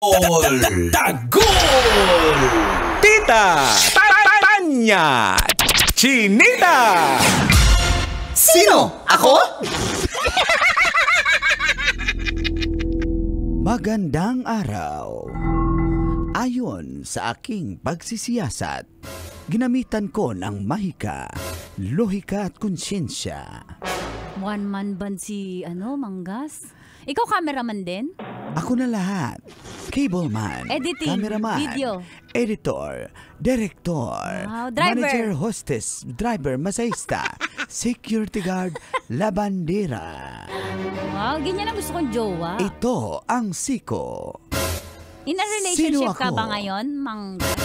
Tagol! Tita! Tanya! Chinita! Sino? Ako? Magandang araw. Ayon sa aking pagsisiyasat, ginamitan ko ng mahika, lohika at konsyensya. One man band si, Manggas? Ikaw cameraman din? Ako na lahat. Cable man, Editing, cameraman, video, editor, director, wow, driver, manager, hostess, driver, masahista, security guard, labandera. Wow, ganyan ang gusto kong jowa. Ito ang Siko. In a relationship Sino ka ako? ba ngayon, Manggas?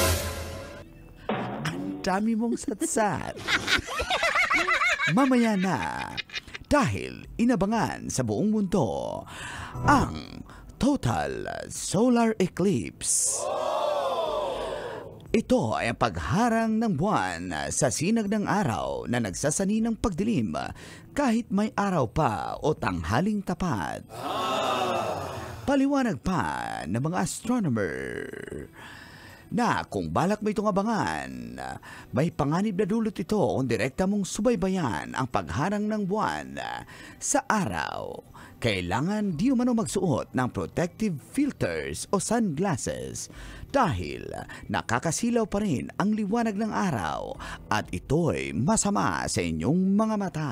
Ang dami mong satsat. Mamaya na, dahil inabangan sa buong mundo ang total solar eclipse. Ito ay ang pagharang ng buwan sa sinag ng araw na nagsasani ng pagdilim kahit may araw pa o tanghaling tapat. Paliwanag pa ng mga astronomer na kung balak mo itong abangan, may panganib na dulot ito kung direkta mong subaybayan ang pagharang ng buwan sa araw. Kailangan di umano magsuot ng protective filters o sunglasses dahil nakakasilaw pa rin ang liwanag ng araw at ito'y masama sa inyong mga mata.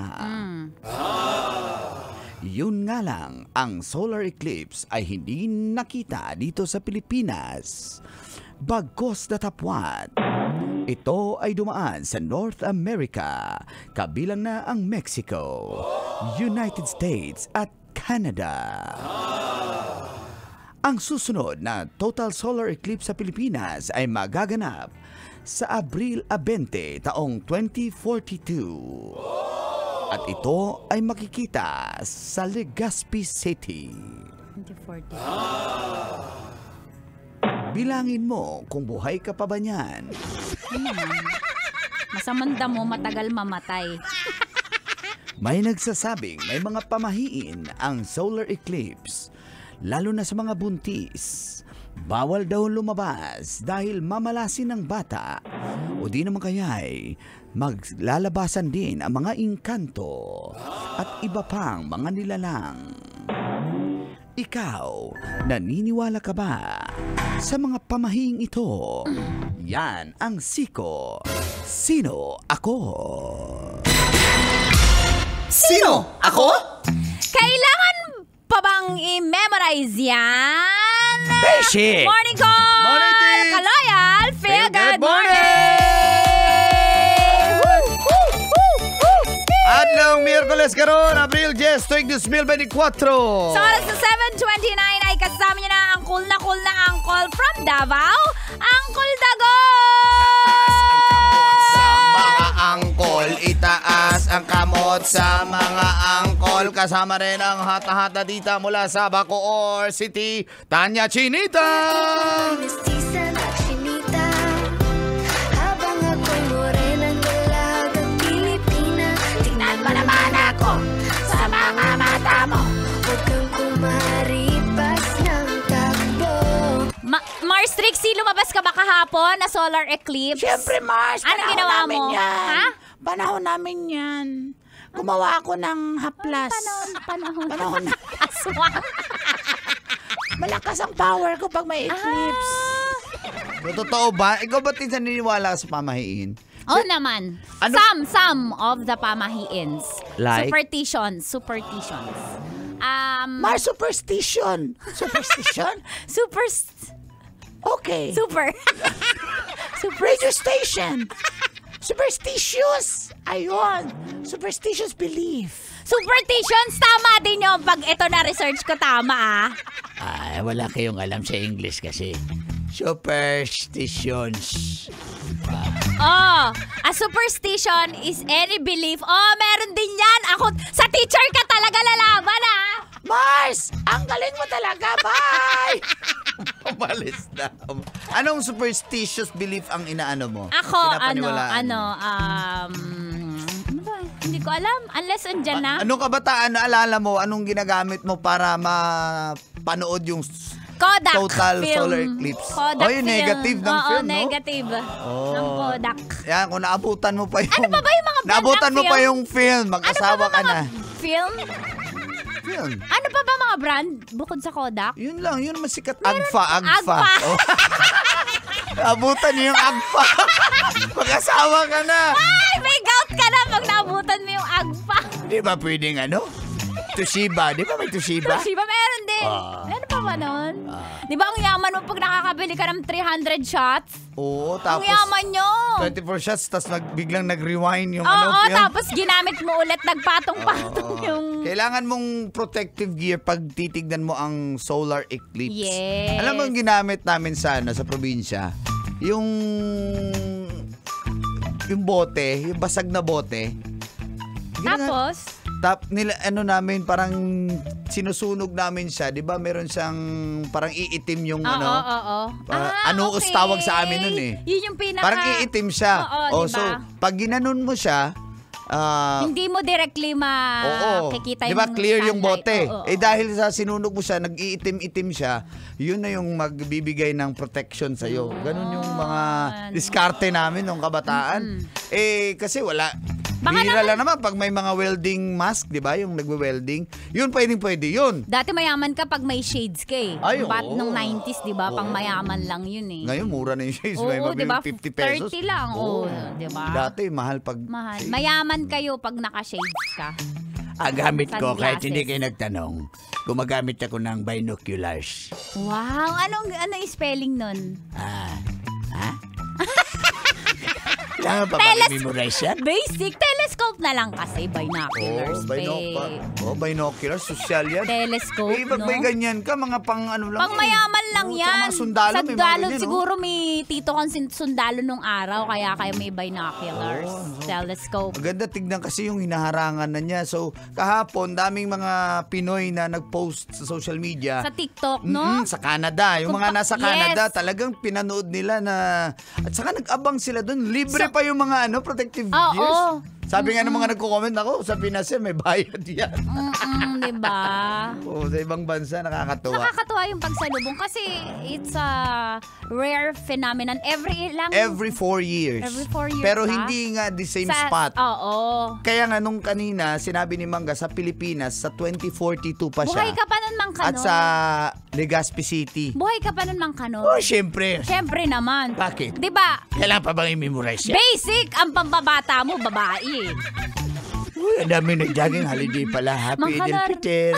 Yun nga lang, ang solar eclipse ay hindi nakita dito sa Pilipinas. Bagkos datapwat. Ito ay dumaan sa North America, kabilang na ang Mexico, United States at Canada. Ang susunod na total solar eclipse sa Pilipinas ay magaganap sa Abril 20 taong 2042. At ito ay makikita sa Legazpi City. 2040. Bilangin mo kung buhay ka pa ba niyan. Masamanda mo matagal mamatay. May nagsasabing may mga pamahiin ang solar eclipse, lalo na sa mga buntis. Bawal daw lumabas dahil mamalasin ng bata o di naman kaya'y maglalabasan din ang mga inkanto at iba pang mga nilalang. Ikaw, naniniwala ka ba sa mga pamahing ito? Yan ang Siko. Sino ako? Sino? Ako? Kailangan pa bang i-memorize yan? Beshi! Morning call! Morning, Tits! Kaloyal! Feel good Adlong Miyerkules karon, Abril 10, 2024. Sa oras sa 7:29 ay kasama niyo na ang cool na uncle from Davao, Uncle Dagol! Sa mga angkol, itaas ang kamot sa mga angkol. Kasama rin ang hata-hata dita mula sa Bacoor City, Tanya Chinita. Mestiza na chinita, habang ako'y morenang dalagang Pilipina. Tingnan mo naman ako sa mga mata mo, huwag kang kumaripas ng takbo. Mars Trixie, lumabas ka ba kahapon na solar eclipse? Siyempre, Mars. Anong panahon ginawa namin mo? Yan. Ha? Panahon namin yan. Gumawa ako ng haplas. Panahon na. Aswang. Malakas ang power ko pag may eclipse. Totoo ba? Ikaw ba't naniniwala sa pamahiin? Oo naman. Ano? Some of the pamahiins. Like? Superstitions. Mars, superstition. Superstition? Okay. Super. Radio station. Superstitious. Ayun. Superstitious belief. Superstitions, tama din yun. Pag ito na research ko, tama Wala kayong alam sa English kasi. Superstitions. Oh, a superstition is any belief. Oh, meron din yan. Ako, sa teacher ka talaga lalaban, Mars, ang galing mo talaga. Bye! Umalis na. Anong superstitious belief ang inaano mo? Ako, Pinapaniwalaan mo? ano ba? Hindi ko alam. Unless andyan na. Anong kabataan na alala mo? Anong ginagamit mo para mapanood yung Kodak total film. solar eclipse. Kodak yung negative ng Oo, film, no? negative ng Kodak. Yan, kung naabutan mo pa yung... Ano pa ba yung mga brand Naabutan ng mo pa film? yung film, Ano pa mag-asawa ba ka mga na. film? Film. Ano pa ba mga brand bukod sa Kodak? Yun lang, yun naman sikat. Agfa. Agfa. Oh. Naabutan niyo yung Agfa. Mag-asawa ka na. Ay, may gout ka na pag naabutan mo yung Agfa. Di ba pwedeng ano? Toshiba. Di ba may Toshiba? Toshiba meron din. Ano pa ba nun? Di ba ang yaman mo pag nakakabili ka ng 300 shots? Oo, Ang tapos yaman nyo. 24 shots, tapos biglang nag-rewind yung Oo, film. tapos ginamit mo ulit, nagpatong-patong yung... Kailangan mong protective gear pag titignan mo ang solar eclipse. Yes. Alam mo ang ginamit namin sa probinsya? Yung bote, yung basag na bote. Tapos, Nila namin parang sinusunog namin siya, 'di ba? Meron siyang parang iitim yung oo. Anuos okay. tawag sa amin nun eh. Yun yung pinaka... Parang iitim siya. Oo, So, diba? pag ginanon mo siya, hindi mo directly makikita Di ba clear yung bote? Oo. Dahil sa sinunog mo siya, nag-iitim-itim siya, yun na yung magbibigay ng protection sa'yo. Ganun yung mga diskarte namin nung kabataan. Kasi wala. Baka Bihira lang naman pag may mga welding mask, di ba? Yung nagwe-welding. Yun, pwede yun. Dati mayaman ka pag may shades ka eh. Ay, Bat oo. nung 90s, di ba? Pang mayaman lang yun eh. Ngayon, mura na yung shades. May Oo, di mabili ba? 50 pesos. 30 lang. Oo, di ba? Dati, mahal pag... Mahal. Mayaman kayo pag naka-shades ka. Gamit ko, kahit Sunglasses. hindi kayo nagtanong, gumagamit ako ng binoculars. Wow! Anong spelling nun? Kailangan pa ba i-memorize yan? Basic. Telescope na lang kasi. Binoculars. Binoculars. Social yan. Telescope, Pag no? may ganyan ka, mga pang ano lang. Pang mayaman lang Oo, yan. tsaka mga sundalo, may mga Sundalo, ganyan, siguro may tito kang sundalo nung araw, kaya may binoculars. Telescope. Maganda tignan kasi yung hinaharangan na niya. So, kahapon, daming mga Pinoy na nag-post sa social media. Sa TikTok, no? Sa Canada. Yung mga nasa Yes. Canada, talagang pinanood nila na... At saka nag-abang sila doon. Libre pa yung mga protective gears. Sabi nga ng mga nagko-comment ako, sa Pinas may bayad yan. Diba? Sa ibang bansa, nakakatuwa. Nakakatuwa yung pagsalubong kasi it's a rare phenomenon. Every 4 years. Every 4 years Pero ba? hindi nga the same spot. Oo. Kaya nga nung kanina, sinabi ni Mangga sa Pilipinas, sa 2042 pa siya. Buhay ka pa nun, Mang Kanor. At sa Legazpi City. Buhay ka pa nun, Mang Kanor. Oh, syempre. Siyempre naman. Bakit? Diba? Kailangan pa bang i-memorize yan? Basic ang pambabata mo, babae. Uy, ang dami nag-jogging holiday pala. Happy Mang Idil Kanor. Fitr.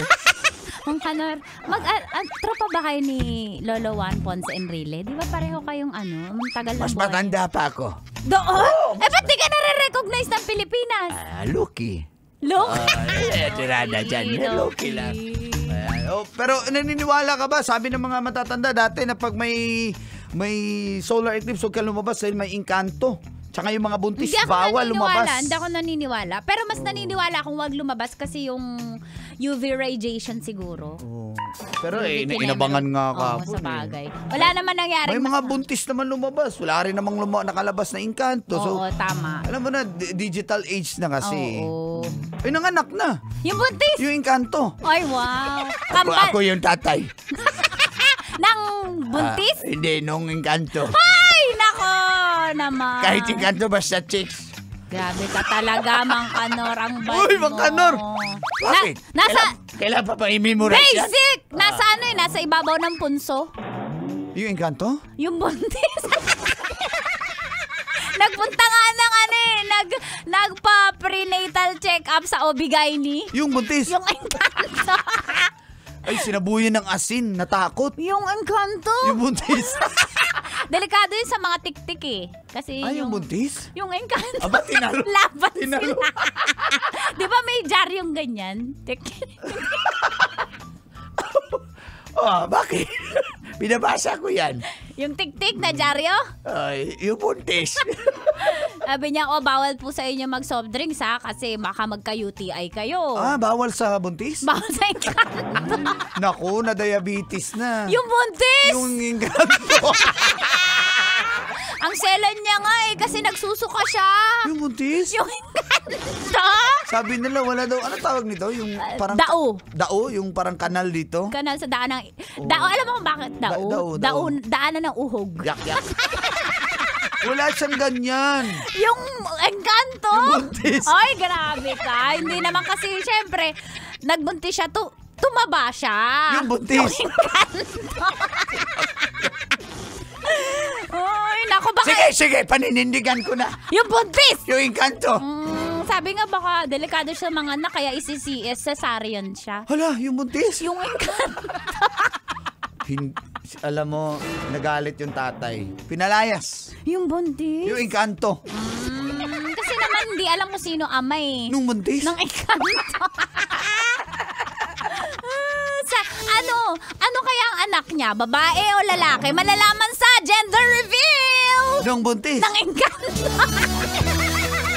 Mang Kanor, tropa ba kayo ni Lolo Juan Ponce Enrile? Di ba pareho kayong tagal na Mas buhay? matanda pa ako. Doon? Ba't di ka nare-recognize ng Pilipinas? Lucky. Look. Tirada dyan. Lucky lang. Pero naniniwala ka ba? Sabi ng mga matatanda dati na pag may solar eclipse, huwag ka lumabas dahil may engkanto. Tsaka yung mga buntis, bawal lumabas. Hindi ako naniniwala. Pero mas naniniwala kung wag lumabas kasi yung UV radiation siguro. Pero Hindi inabangan nga ka. Sa bagay. Wala naman nangyari. May mga buntis naman lumabas. Wala rin namang nakalabas na engkanto. Oo, So, tama. alam mo na, digital age na kasi. Oo. Nanganak na. Yung buntis! Yung engkanto. Ay, wow. Ako yung tatay. Nang buntis? Hindi, nung engkanto. Ay, nako naman. Kahit engkanto, basta chicks. Grabe ka talaga, Mang Kanor. Ang bad Uy, Mang Kanor! mo. Bakit? Kailan pa i-memorize yan? Basic! Nasa nasa ibabaw ng punso. Yung engkanto? Yung buntis. Nagpunta nga ng nagpa-prenatal check-up sa OB-GYN. Yung buntis? Yung engkanto. Ay, sinabuyan ng asin. Natakot. Yung engkanto. Yung buntis. Delikado yun sa mga tik-tik eh. Kasi Ay, yung buntis? yung engkanto. Aba, tinalo. Laban Tinalo. sila. Di ba may jar yung ganyan? Bakit? Binabasa ko yan. Yung tik-tik na dyaryo? Ay, yung buntis. Sabi niya, bawal po sa inyo mag-soft drinks ha, kasi baka magka-UTI kayo. Bawal sa buntis? Bawal sa engkanto. Naku, na diabetes na. Yung buntis! Yung engkanto. Ang selan niya nga kasi nagsusuka siya. Yung buntis? Yung engkanto. Sabi nila wala daw, ano tawag nito? Yung parang Dao. Dao, yung parang kanal dito. Kanal sa daan ng... Dao, alam mo kung bakit dao? Dao. Daanan ng uhog. Yak. Wala siyang ganyan. Yung engkanto. Yung buntis. Ay, grabe ka. Hindi naman kasi, syempre, nagbuntis siya, tumaba siya. Yung buntis. Yung engkanto. Ay, naku, baka... Sige, paninindigan ko na. Yung buntis! Yung engkanto. Sabi nga baka delikado siya mga anak, kaya isi-CS, cesarean siya. Hala, yung buntis. Yung engkanto. Alam mo, nagalit yung tatay. Pinalayas. Yung buntis? Yung engkanto. Kasi naman hindi alam mo sino ama eh. Nung buntis? Nung engkanto. Ano kaya ang anak niya? Babae o lalaki? Malalaman sa gender reveal! Nung buntis. Nang engkanto.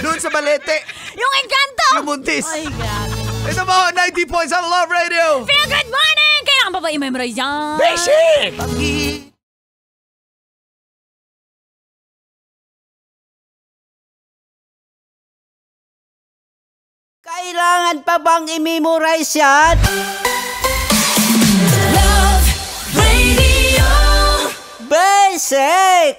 Doon sa balete. Yung engkanto! Yung buntis. Ay, grabe. Ito po, 90 points on Love Radio. Feel good morning! Kailangan pa ba i-memorize yan? Basic! Kailangan pa bang i-memorize yan? Love Radio. Basic!